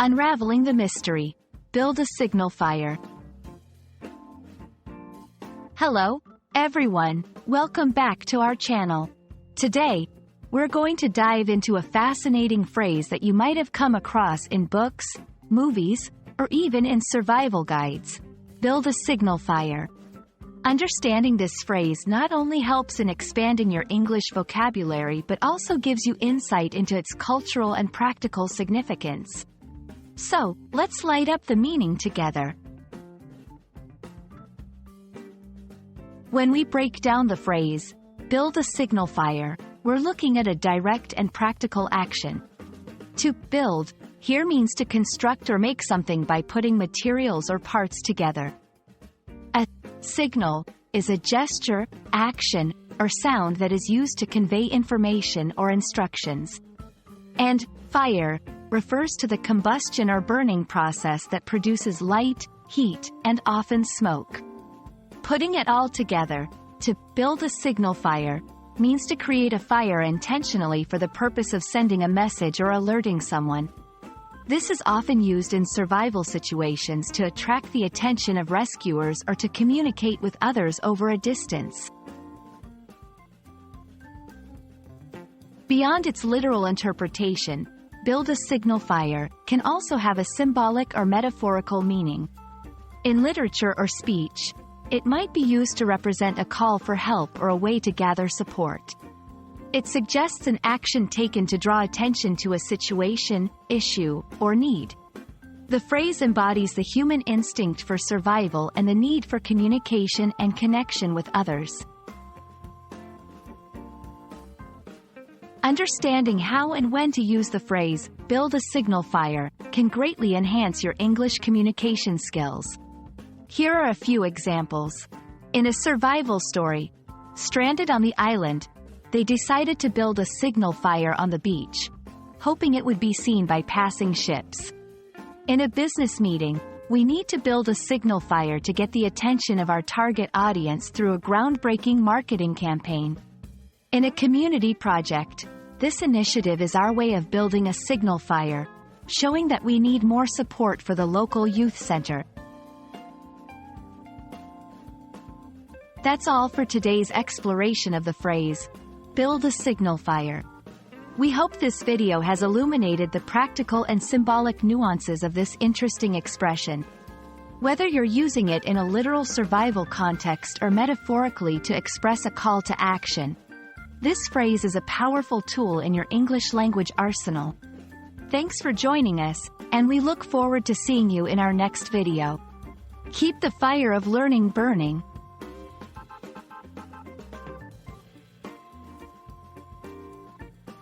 Unraveling the Mystery. Build a signal fire. Hello, everyone. Welcome back to our channel. Today, we're going to dive into a fascinating phrase that you might have come across in books, movies, or even in survival guides. Build a signal fire. Understanding this phrase not only helps in expanding your English vocabulary but also gives you insight into its cultural and practical significance. So, let's light up the meaning together. When we break down the phrase, build a signal fire, we're looking at a direct and practical action. To build here means to construct or make something by putting materials or parts together. A signal is a gesture, action, or sound that is used to convey information or instructions. And fire refers to the combustion or burning process that produces light, heat, and often smoke. Putting it all together, to build a signal fire, means to create a fire intentionally for the purpose of sending a message or alerting someone. This is often used in survival situations to attract the attention of rescuers or to communicate with others over a distance. Beyond its literal interpretation, build a signal fire can also have a symbolic or metaphorical meaning. In literature or speech, it might be used to represent a call for help or a way to gather support. It suggests an action taken to draw attention to a situation, issue, or need. The phrase embodies the human instinct for survival and the need for communication and connection with others. Understanding how and when to use the phrase, build a signal fire, can greatly enhance your English communication skills. Here are a few examples. In a survival story, stranded on the island, they decided to build a signal fire on the beach, hoping it would be seen by passing ships. In a business meeting, we need to build a signal fire to get the attention of our target audience through a groundbreaking marketing campaign. In a community project, this initiative is our way of building a signal fire, showing that we need more support for the local youth center. That's all for today's exploration of the phrase, build a signal fire. We hope this video has illuminated the practical and symbolic nuances of this interesting expression. Whether you're using it in a literal survival context or metaphorically to express a call to action, this phrase is a powerful tool in your English language arsenal. Thanks for joining us, and we look forward to seeing you in our next video. Keep the fire of learning burning.